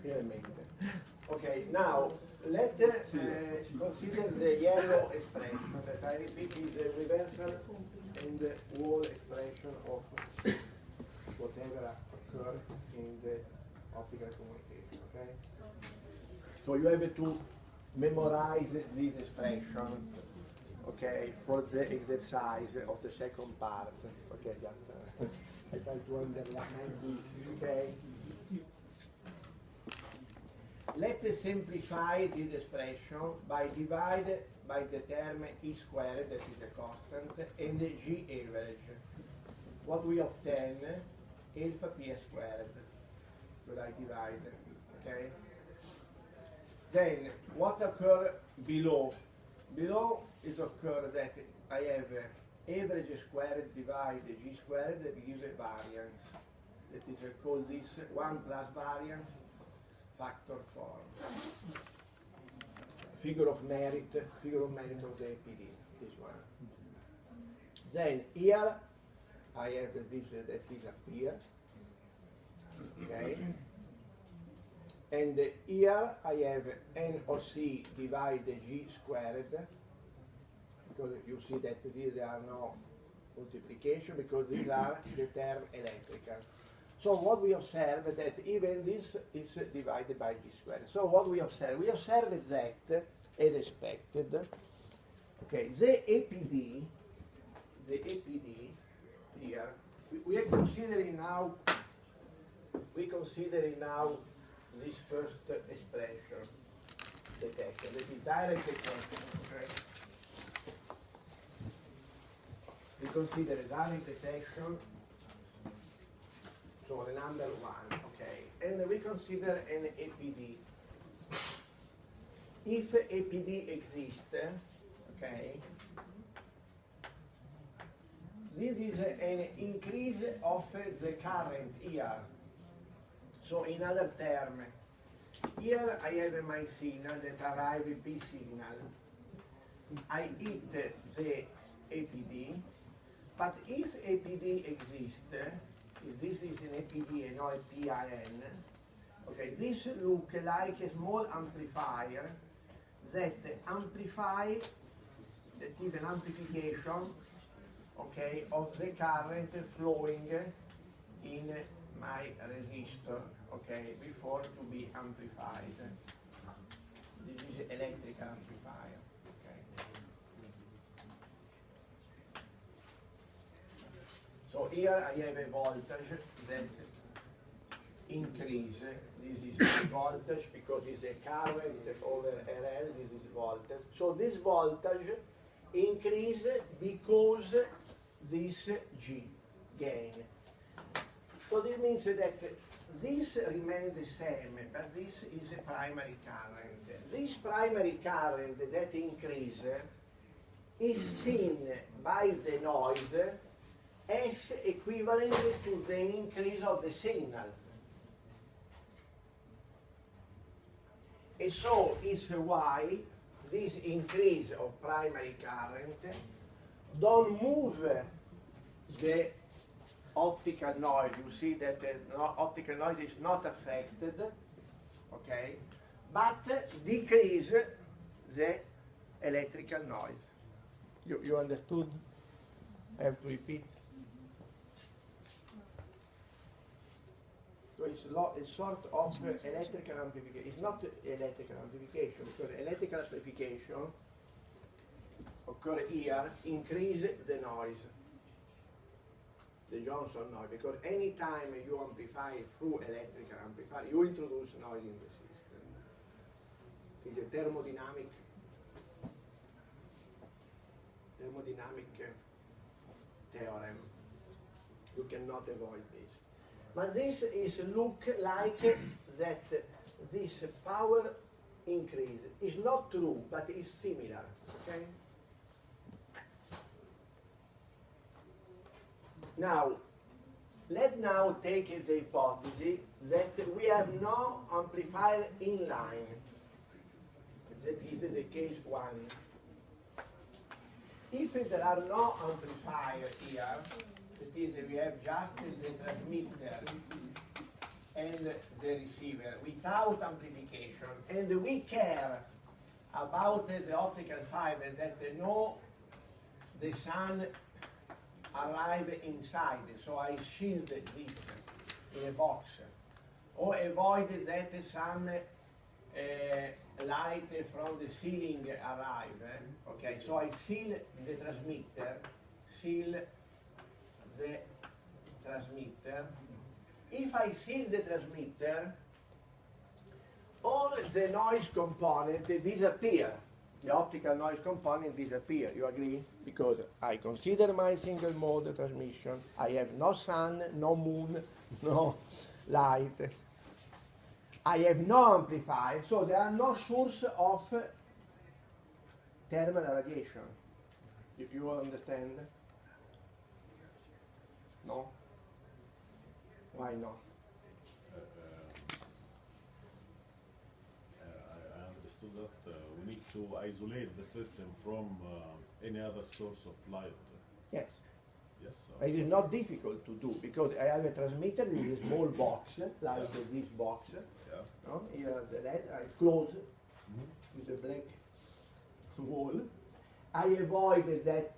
Finalmente. Okay, now let's consider the yellow expression that I repeat is the reversal and wall expression of whatever occurs in the optical communication. Okay? So you have to memorize this expression, okay, for the exercise of the second part. Okay, just I try to underline this, okay? Let's simplify this expression by divide by the term E squared, that is a constant, and the G average. What we obtain alpha P squared, that I divide, okay? Then, what occurs below? Below is occur that I have average squared divide G squared that gives a variance. That is called this 1 plus variance factor form. Figure of merit of the APD, this one. Then here I have this that disappears. Okay. And here I have NOC divide G squared, because you see that these are no multiplication, because these are the term electrical. So what we observe that even this is divided by G squared. So what we observe? We observe that, as expected, okay, the APD here, we are considering now this first expression, detection, that is direct detection, okay? We consider a direct detection, so the number 1, okay? And we consider an APD. If APD exists, okay, this is an increase of the current here. So in other terms, here I have my signal that arrives B signal. I hit the APD, but if APD exists, if this is an APD and not a PIN, okay, this looks like a small amplifier that amplifies, that is an amplification, okay, of the current flowing in my resistor, okay, before to be amplified. This is electrical amplifier, okay. So here I have a voltage that increase. This is voltage because it's a current over RL, this is voltage. So this voltage increase because this G gain. So this means that this remains the same, but this is a primary current. This primary current that increase is seen by the noise as equivalent to the increase of the signal. And so it's why this increase of primary current don't move the optical noise. You see that the optical noise is not affected, okay, but decrease the electrical noise. You understood? I have to repeat. So it's a sort of electrical amplification. It's not electrical amplification, because electrical amplification occurs here, increase the noise, the Johnson noise, because any time you amplify through electrical amplifier, you introduce noise in the system. It's a thermodynamic theorem. You cannot avoid this. But this is look like that this power increase is not true, but is similar. Okay? Now, let's now take the hypothesis that we have no amplifier in line. That is the case 1. If there are no amplifiers here, that is, we have just the transmitter and the receiver without amplification, and we care about the optical fiber that the sun arrive inside, so I shield this in a box, or avoid that some light from the ceiling arrive. Okay, so I seal the transmitter, If I seal the transmitter, all the noise component disappear. The optical noise component disappear. You agree? Because I consider my single mode transmission. I have no sun, no moon, no light. I have no amplifier, so there are no source of thermal radiation. You understand? No? Why not? I understood that we need to isolate the system from any other source of light. Yes. Yes. It is not difficult to do because I have a transmitter in a small box, like this box. Yeah. No? Here the LED, I close with a black wall. I avoid that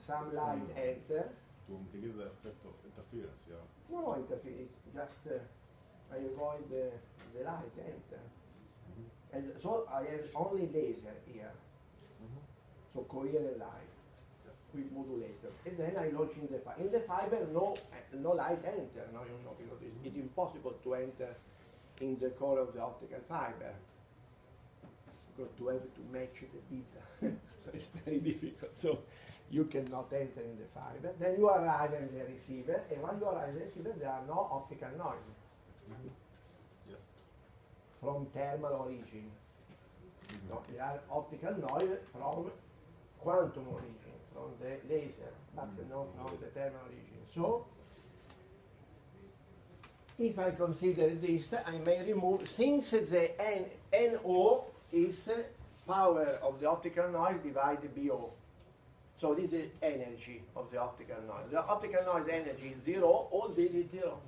some light enter. To mitigate the effect of interference, yeah. No interference, just I avoid the light enter. And so I have only laser here, so coherent light with modulator. And then I launch in the fiber. In the fiber, no light enter, no, you know, because it's impossible to enter in the core of the optical fiber. Because to have to match the beta, so it's very difficult. So you cannot enter in the fiber. Then you arrive at the receiver, and when you arrive at the receiver, there are no optical noise. Yes. From thermal origin. No, there are optical noise from quantum origin, from the laser, but not from the thermal origin. So, if I consider this, I may remove, since the NO is power of the optical noise divided by O. So this is energy of the optical noise. The optical noise energy is 0, all this is 0.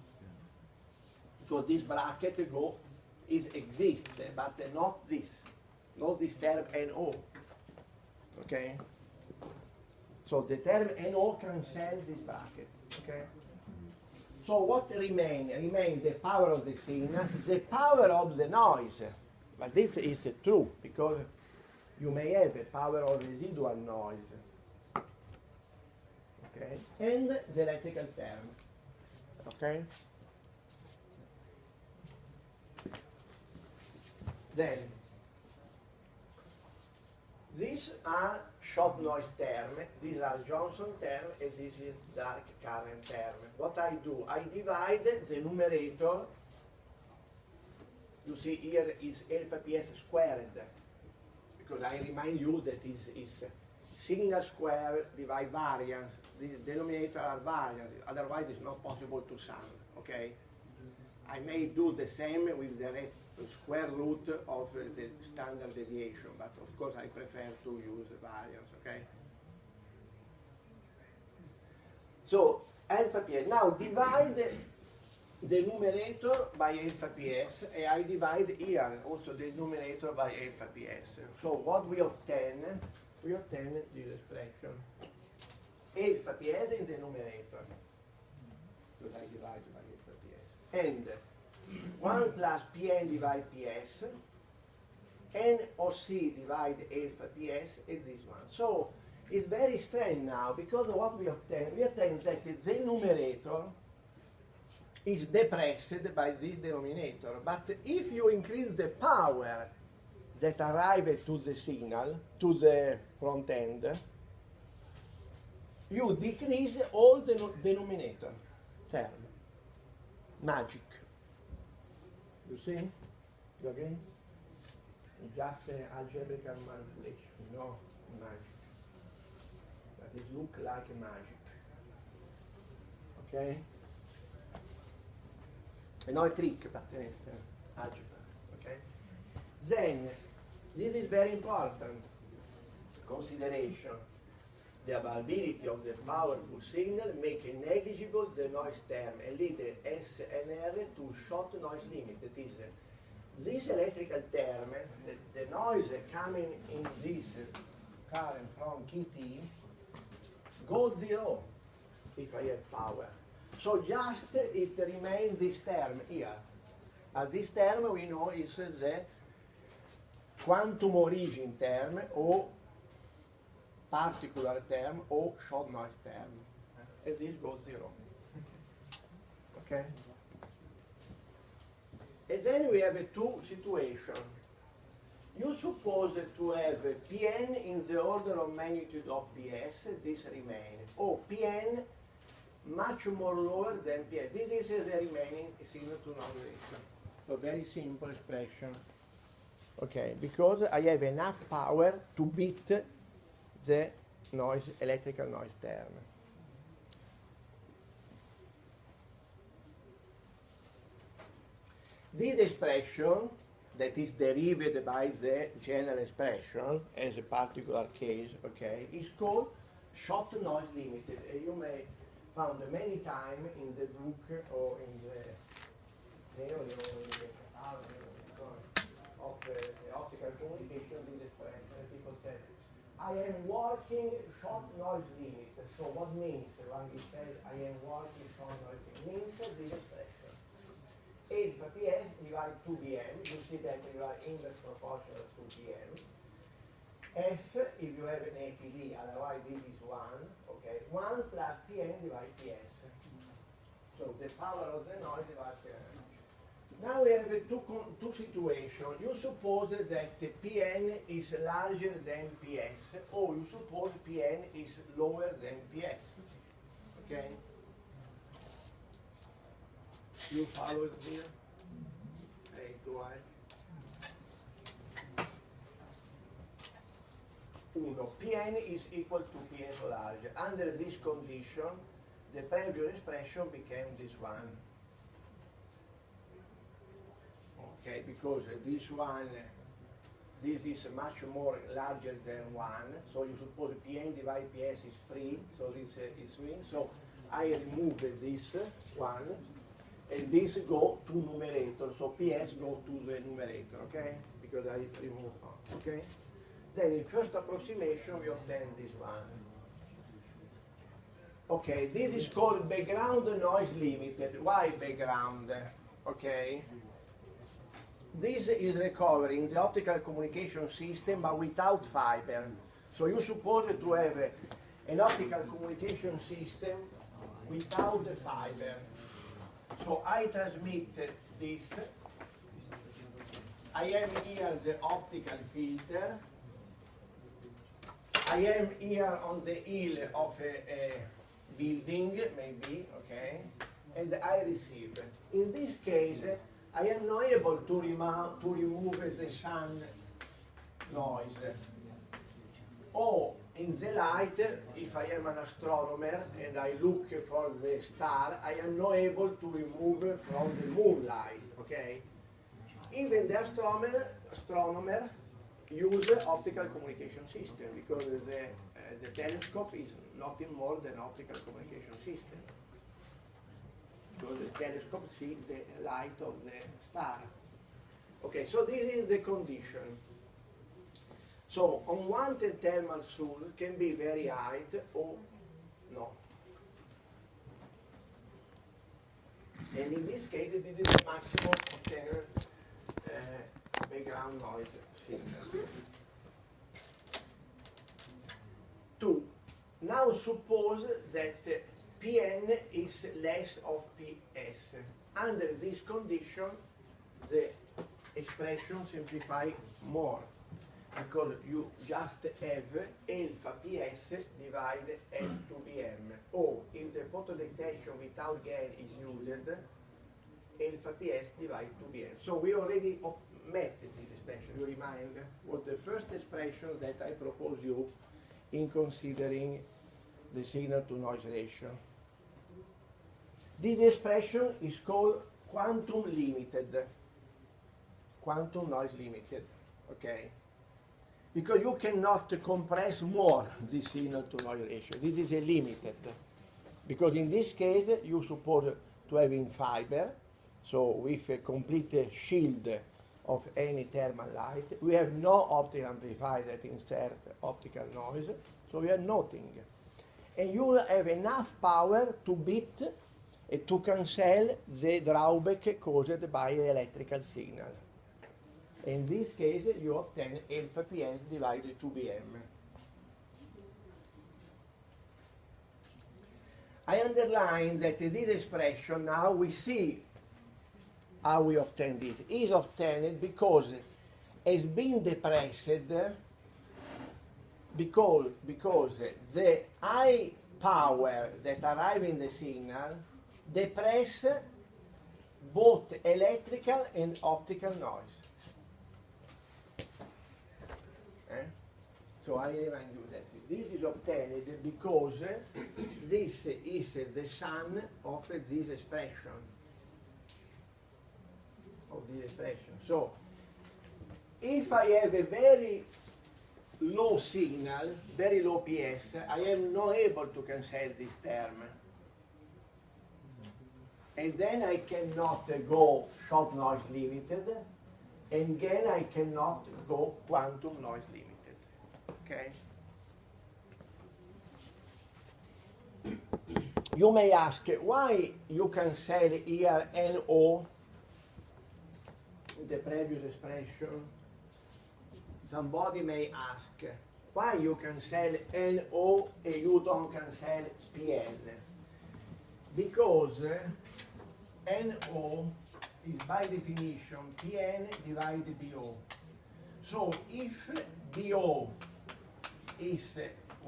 Because this bracket exists, but not this term NO. Okay? So the term NO cancels this bracket. Okay? So what remains? Remains the power of the signal, the power of the noise. But this is true, because you may have a power of residual noise. Okay? And the electrical term. Okay? Then, these are shot noise term, these are Johnson term, and this is dark current term. What I do, I divide the numerator, you see here is alpha PS squared, because I remind you that is signal square divide variance, the denominator are variance, otherwise it's not possible to sum, okay? I may do the same with the square root of the standard deviation, but of course I prefer to use variance, okay? So, alpha PS. Now divide the numerator by alpha PS, and I divide here also the numerator by alpha PS. So what we obtain this expression. Alpha PS in the numerator, because I divide by alpha PS. And 1 plus Pn divide Ps, NOC divide alpha Ps is this one. So it's very strange now, because what we obtain that the numerator is depressed by this denominator. But if you increase the power that arrives to the signal, to the front end, you decrease all the denominator term. Magic. You see? You agree? Just algebraic manipulation, no magic. That it look like magic. Okay? No trick, but it's algebra. Okay? Then, this is very important consideration. the availability of the powerful signal make negligible the noise term and lead the SNR to short noise limit. That is, this electrical term, the noise coming in this current from KT goes zero if I have power. So just it remains this term here. This term we know is the quantum origin term or particular term or short noise term. And this goes zero. Okay? And then we have two situations. You suppose to have Pn in the order of magnitude of Ps, this remains, or Pn much more lower than Ps. This is the remaining signal to noise ratio. So very simple expression. Okay, because I have enough power to beat the noise, electrical noise term. This expression that is derived by the general expression as a particular case, okay, is called short noise limited. You may find many times in the book or in the theory or in the catalog of the optical communication, this expression. People say, I am working short noise limit. So what means when he says I am working short noise limit? Means this expression. Alpha Ps divided 2Bm, you see that you are inverse proportional to Bm. F, if you have an APD, otherwise this is 1, okay, 1 plus Pn divided Ps. So the power of the noise divided Pn. Now we have two situations. You suppose that Pn is larger than Ps, or you suppose Pn is lower than Ps. Okay? You follow it here? Hey, go ahead. 1. Pn is equal to Pn large. Under this condition, the previous expression became this one. Okay, because this one, this is much more larger than 1. So you suppose Pn divided Ps is 3. So this is 3. So I remove this one. And this go to numerator, so Ps go to the numerator, okay? Because I remove one, okay? Then in first approximation we obtain this one. Okay, this is called background noise limited. Why background? Okay? This is recovering the optical communication system but without fiber. So you suppose to have an optical communication system without the fiber. So I transmit this. I am here the optical filter. I am here on the hill of a building, maybe, okay, and I receive. In this case, I am not able to remove the sun noise. Or in the light, if I am an astronomer and I look for the star, I am not able to remove from the moonlight, okay? Even the astronomer use optical communication system because the telescope is nothing more than optical communication system. Because the telescope sees the light of the star. Okay, so this is the condition. So unwanted thermal source can be very high or no. And in this case, it is the maximum obtained background noise signal. 2. Now suppose that Pn is less of Ps. Under this condition, the expression simplifies more. Because you just have alpha Ps divided F2Bm. Or if the photodetection without gain is used, alpha Ps divided 2Bm. So we already met this expression. You remind was the first expression that I propose you in considering the signal to noise ratio. This expression is called quantum limited. Quantum noise limited. Okay. because you cannot compress more this signal to noise ratio. This is a limited, because in this case you suppose to have in fiber, so with a complete shield of any thermal light. We have no optical amplifier that insert optical noise, so we have nothing. And you have enough power to beat and to cancel the drawback caused by the electrical signal. In this case, you obtain alpha PS divided 2Bm. I underline that this expression, now we see how we obtain this. Is obtained because it's been depressed because the high power that arrive in the signal depress both electrical and optical noise. So I remind you that this is obtained because this is the sum of this expression. So if I have a very low signal, very low PS, I am not able to cancel this term. And then I cannot go short noise limited, and then I cannot go quantum noise limited. Okay? You may ask why you cancel here NO, the previous expression. Somebody may ask why you cancel NO and you don't cancel PN. Because NO is by definition PN divided BO. So if BO is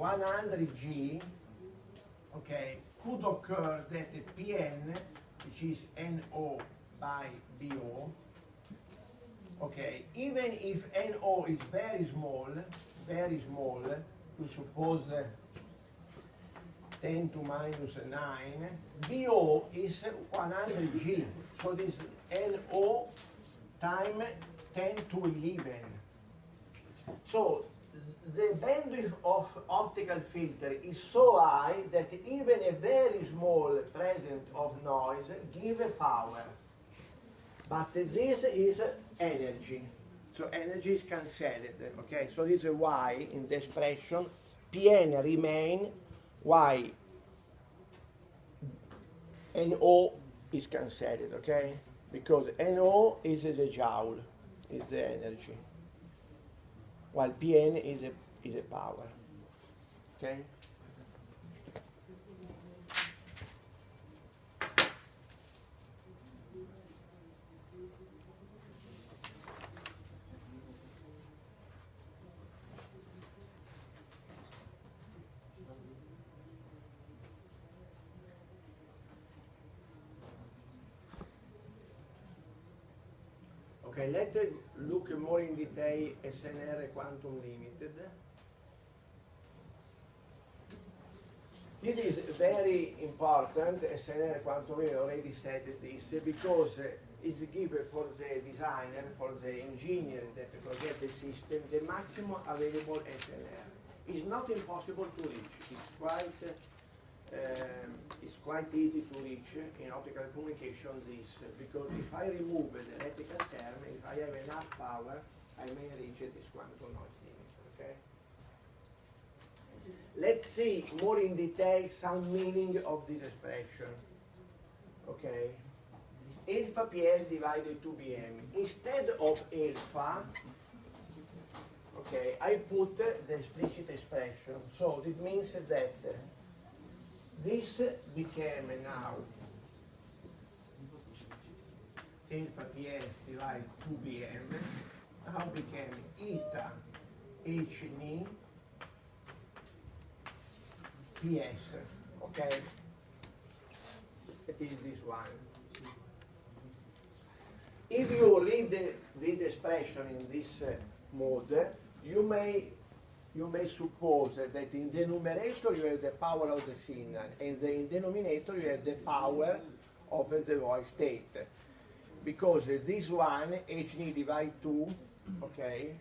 100G, okay, could occur that PN, which is NO by BO, okay, even if NO is very small, we suppose 10 to minus 9, BO is 100G, so this NO time 10 to 11. So the bandwidth of optical filter is so high that even a very small presence of noise gives power. But this is energy. So energy is cancelled. Okay, so this is why in the expression Pn remain why NO is cancelled, okay? Because NO is the joule, is the energy, while Pn is a power, okay? Okay, let's look more in detail SNR quantum limited. This is very important, SNR quantum limited, already said this, because it's given for the designer, for the engineer that project the system, the maximum available SNR. It's not impossible to reach. It's quite easy to reach in optical communication this, because if I remove the electrical term, if I have enough power, I may reach this quantum noise limit, okay? Let's see more in detail some meaning of this expression, okay? Alpha PS divided 2Bm. Instead of alpha, okay, I put the explicit expression. So it means that this became now alpha PS divided 2Bm, now became eta Hν PS, okay? It is this one. If you read this expression in this mode, you may suppose that in the numerator you have the power of the signal, and in the denominator you have the power of the voice state. Because this one, Hν divided 2, okay,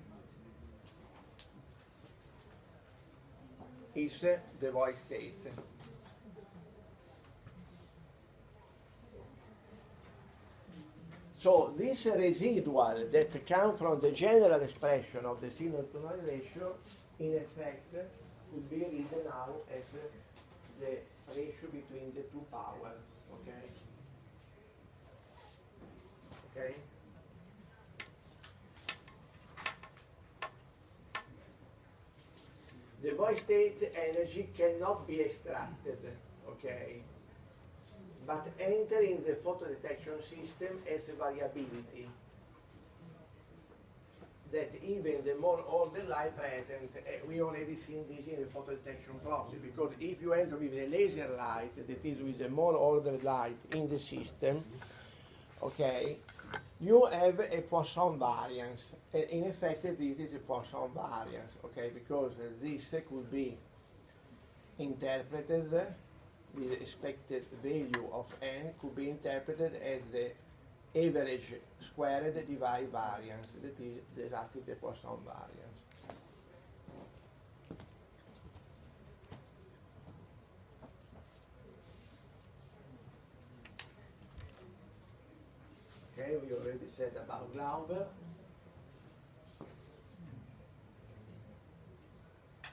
is the void state. So this residual that comes from the general expression of the signal to noise ratio, in effect, could be written now as the ratio between the two powers. Okay? Okay? The void state energy cannot be extracted, okay? But enter in the photodetection system as a variability that even the more ordered light present, we already seen this in the photodetection process, because if you enter with a laser light, that is with a more ordered light in the system, okay, you have a Poisson variance. In effect, this is a Poisson variance, okay, because this could be interpreted, the expected value of n could be interpreted as the average squared divided variance, that is exactly the Poisson variance. Okay, we already said about Glauber.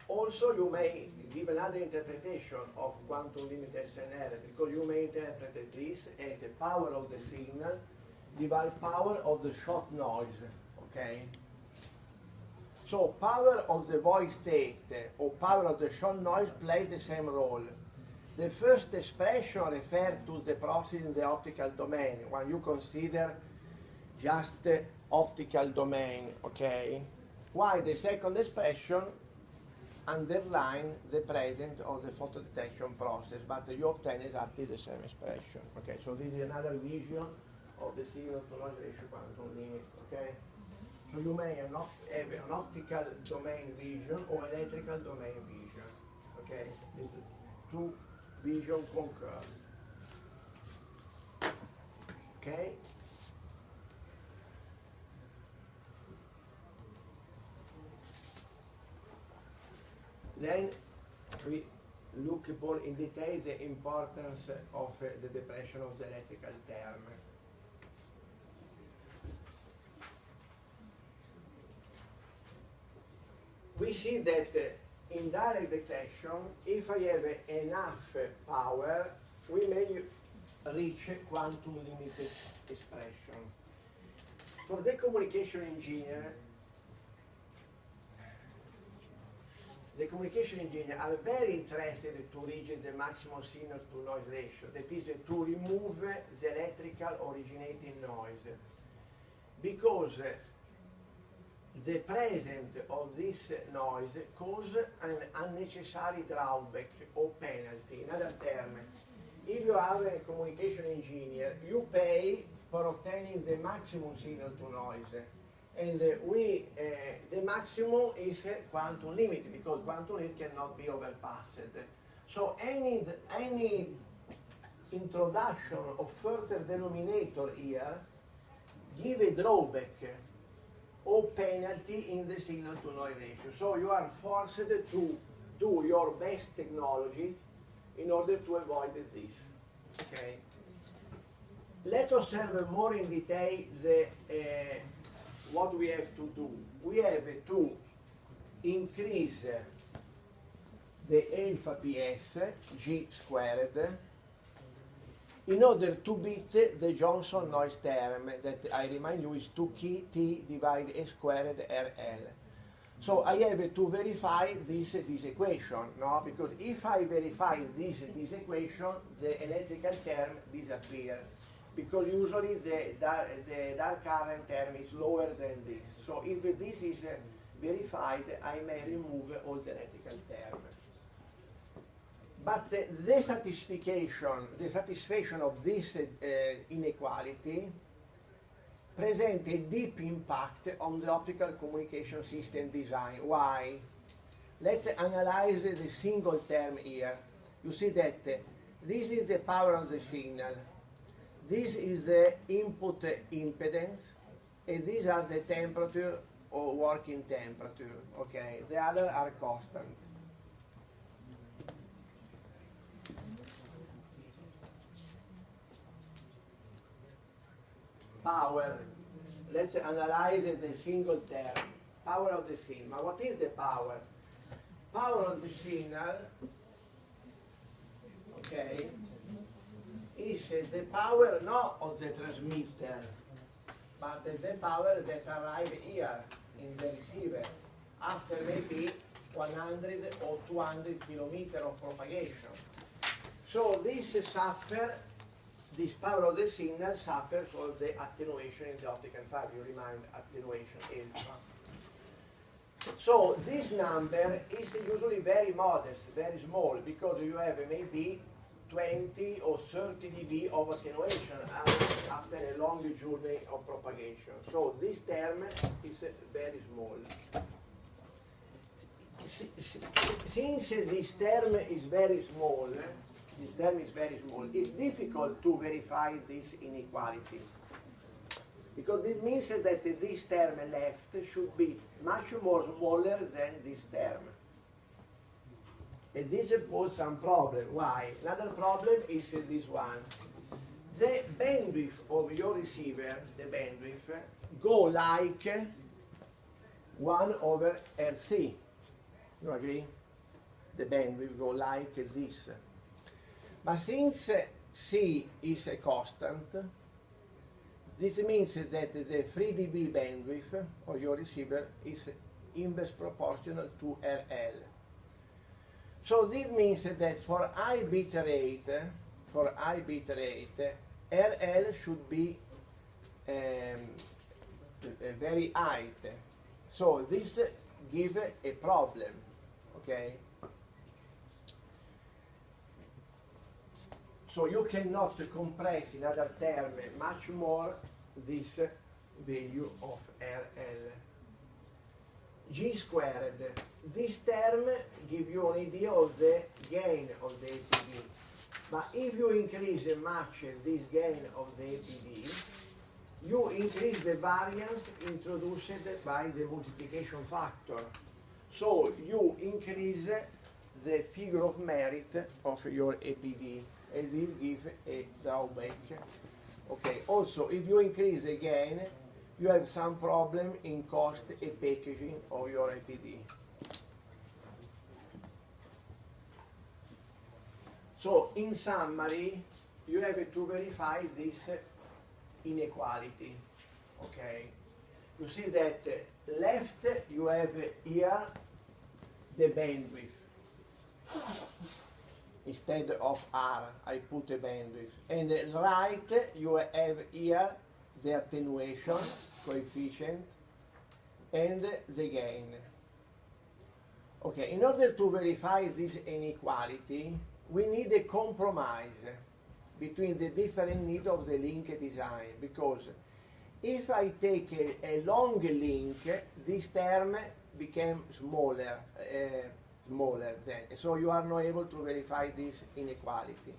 Also, you may give another interpretation of quantum limit SNR, because you may interpret this as the power of the signal divided power of the shot noise, okay? So power of the void state or power of the shot noise play the same role. The first expression refers to the process in the optical domain, when you consider just the optical domain, okay? While the second expression underline the presence of the photodetection process, but you obtain exactly the same expression. Okay, so this is another vision of the signal to noise ratio quantum limit. Okay, so you may have an optical domain vision or electrical domain vision. Okay, these two visions concur. Okay. Then we look more in detail the importance of the depression of the electrical term. We see that in direct detection, if I have enough power, we may reach quantum limited expression. For the communication engineer, the communication engineers are very interested to reach the maximum signal to noise ratio, that is to remove the electrical originating noise, because the presence of this noise causes an unnecessary drawback or penalty. In other terms, if you have a communication engineer, you pay for obtaining the maximum signal to noise. And the maximum is quantum limit, because quantum limit cannot be overpassed. So any introduction of further denominator here give a drawback or penalty in the signal to noise ratio. So you are forced to do your best technology in order to avoid this. Okay. Let's observe more in detail what we have to do. We have to increase the alpha PS, G squared, in order to beat the Johnson noise term that I remind you is 2 T divided A squared RL. So I have to verify this equation, no? Because if I verify this equation, the electrical term disappears, because usually the dark current term is lower than this. So if this is verified, I may remove all the electrical terms. But the satisfaction of this inequality present a deep impact on the optical communication system design. Why? Let's analyze the single term here. You see that this is the power of the signal. This is the input impedance, and these are the temperature or working temperature. Okay, the other are constant. power. Let's analyze the single term, power of the signal. What is the power? Power of the signal, okay, is the power not of the transmitter, but the power that arrives here in the receiver after maybe 100 or 200 kilometers of propagation. So this power of the signal suffers for the attenuation in the optical fiber. You remind attenuation alpha. So this number is usually very modest, very small, because you have maybe 20 or 30 dB of attenuation after a long journey of propagation. So this term is very small. Since this term is very small, it's difficult to verify this inequality. Because this means that this term left should be much more smaller than this term. And this poses some problem. Why? Another problem is this one. The bandwidth of your receiver, the bandwidth, go like 1 over RC. You agree? The bandwidth go like this. But since C is a constant, this means that the 3 dB bandwidth of your receiver is inverse proportional to RL. So this means that for high bit rate, RL should be very high. So this gives a problem, okay? So you cannot compress, in other terms, much more this value of RL. G squared. This term gives you an idea of the gain of the APD. But if you increase much this gain of the APD, you increase the variance introduced by the multiplication factor. So you increase the figure of merit of your APD. And this gives a drawback. Okay. Also, if you increase again, you have some problem in cost and packaging of your APD. So, in summary, you have to verify this inequality. Okay. You see that left you have here the bandwidth. Instead of R, I put a bandwidth. And right, you have here the attenuation coefficient and the gain. Okay, in order to verify this inequality, we need a compromise between the different needs of the link design, because if I take a long link, this term became smaller then, so you are not able to verify this inequality.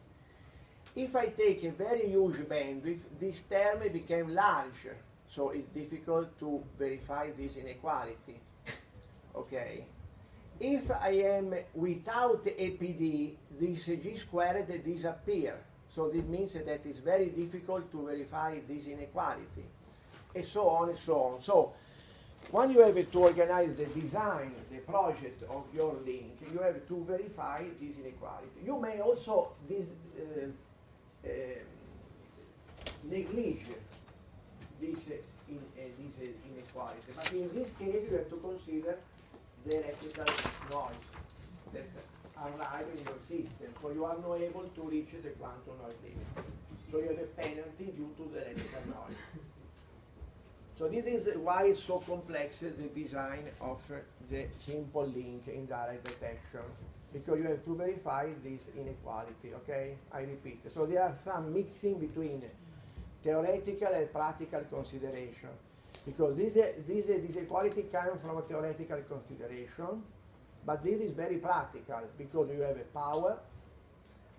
If I take a very huge bandwidth, this term became large, so it's difficult to verify this inequality. Okay. If I am without APD, this G squared disappears. So this means that it's very difficult to verify this inequality. And so on and so on. So when you have to organize the design, the project of your link, you have to verify this inequality. You may also neglige this inequality, but in this case you have to consider the electrical noise that arrive in your system, so you are not able to reach the quantum noise limit. So you have a penalty due to the electrical noise. So this is why it's so complex, the design of the simple link indirect detection, because you have to verify this inequality, okay? I repeat. So there are some mixing between theoretical and practical consideration, because this equality comes from a theoretical consideration, but this is very practical, because you have a power,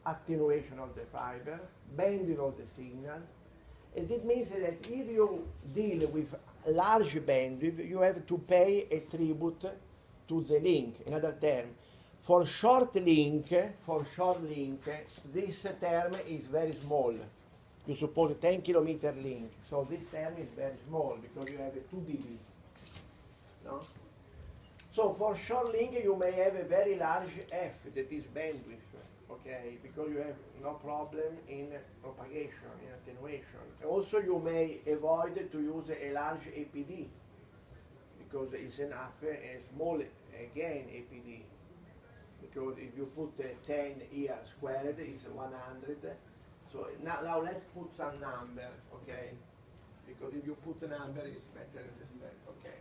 attenuation of the fiber, bandwidth of the signal, and it means that if you deal with large bandwidth, you have to pay a tribute to the link. In other terms, for short link, this term is very small. You suppose a 10 kilometer link, so this term is very small because you have a 2 dB. No? So for short link you may have a very large F, that is bandwidth, okay, because you have no problem in propagation, in attenuation. Also you may avoid to use a large APD, because it's enough a small, again, APD. Because if you put 10 here squared, it's 100. So now let's put some number, okay? Because if you put a number, it's better in the spec, okay?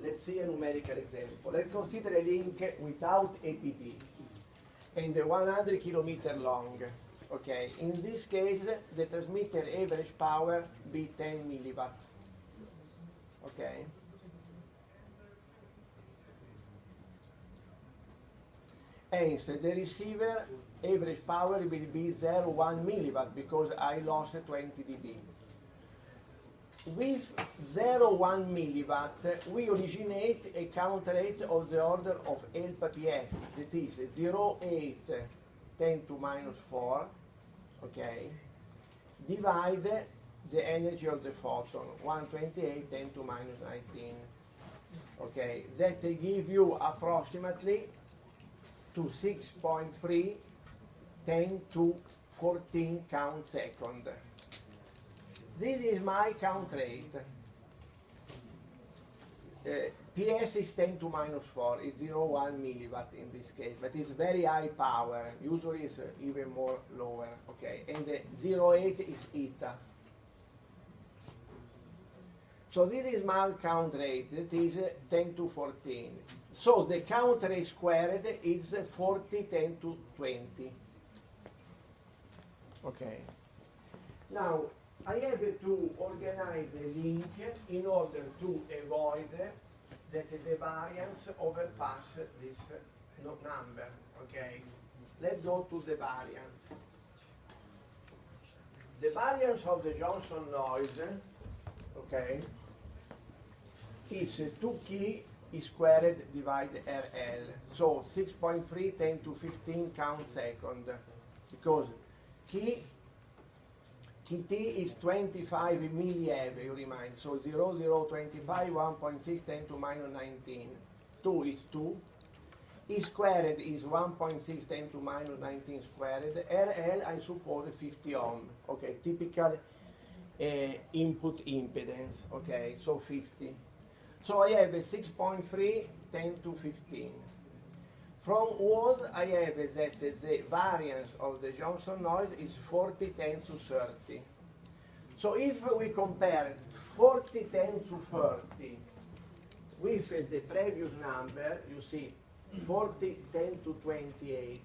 Let's see a numerical example. Let's consider a link without APD and 100 kilometer long, okay? In this case, the transmitter average power be 10 milliwatt, okay? Hence, the receiver average power will be 0.1 milliwatt because I lost 20 dB. With 0.1 milliwatt, we originate a count rate of the order of LPPS, that is 0.8 10 to minus 4, okay, divide the energy of the photon, 128 10 to minus 19, okay, that give you approximately to 6.3 10 to 14 count second. This is my count rate. PS is 10 to minus 4, it's 0.1 milliwatt in this case, but it's very high power, usually it's even more lower, okay, and the 0.8 is eta. So this is my count rate, that is 10 to 14. So the count rate squared is 40 10 to 20. Okay. Now, I have to organize the link in order to avoid that the variance overpass this number, okay? Let's go to the variance. The variance of the Johnson noise, okay, is 2 key squared divided RL. So 6.3 10 to 15 count second, because T is 25 milliamp, you remind. So 0, 0, 25, 1.6 10 to minus 19. 2 is 2. E squared is 1.6 10 to minus 19 squared. RL, I suppose 50 ohm. Okay, typical input impedance. Okay, so 50. So I have a 6.3 10 to 15. From what I have is that the variance of the Johnson noise is 40 10 to 30. So if we compare 40 10 to 30 with the previous number, you see 40 10 to 28,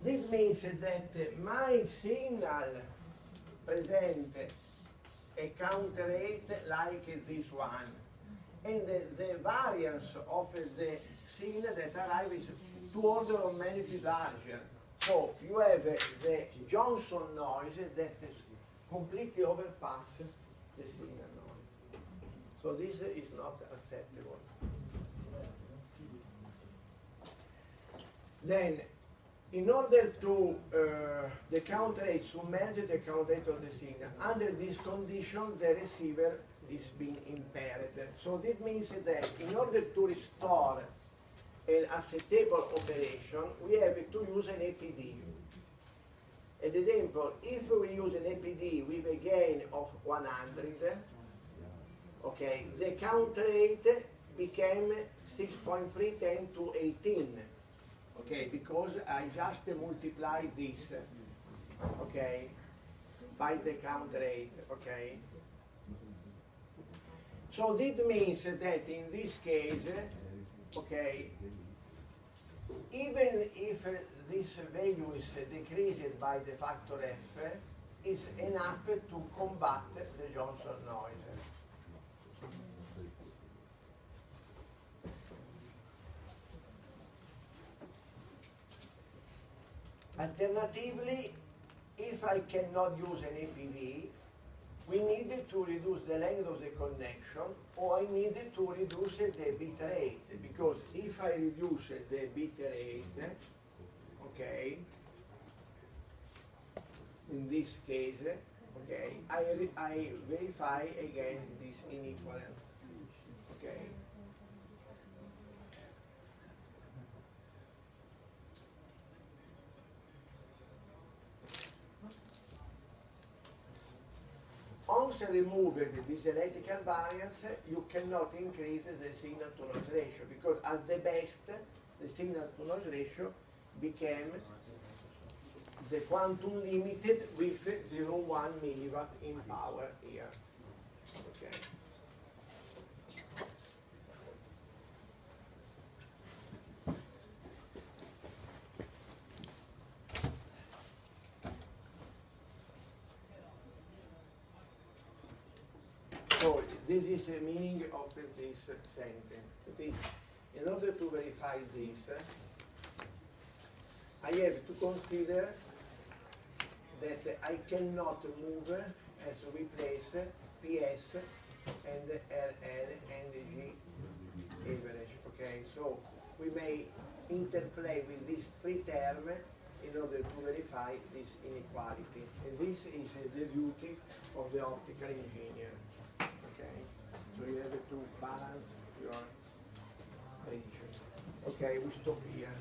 this means that my signal present a count rate like this one, and the variance of the signal that arrives is 2 orders of magnitude larger. So you have the Johnson noise that completely overpass the signal noise. So this is not acceptable. Then, in order to the count rate, submerge the count rate of the signal, under this condition the receiver is being impaired. So this means that in order to restore an acceptable operation, we have to use an APD. As example, if we use an APD with a gain of 100, okay, the count rate became 6.3 10 to 18. Okay, because I just multiply this, okay, by the count rate, okay. So this means that in this case, okay, even if this value is decreased by the factor F, is enough to combat the Johnson noise. Alternatively, if I cannot use an APD, we need to reduce the length of the connection, or I need to reduce the bit rate, because if I reduce the bit rate, okay, in this case, okay, I verify again this inequivalence. Okay. Once removed this electrical variance, you cannot increase the signal to noise ratio, because at the best, the signal to noise ratio became the quantum limited with 0.1 milliwatt in power here. Okay. So this is the meaning of this sentence. It is, in order to verify this, I have to consider that I cannot move as replace PS and RL and G average. Okay, so we may interplay with these three terms in order to verify this inequality. And this is the duty of the optical engineer. Okay, so you have to balance your region. Okay, we stop here.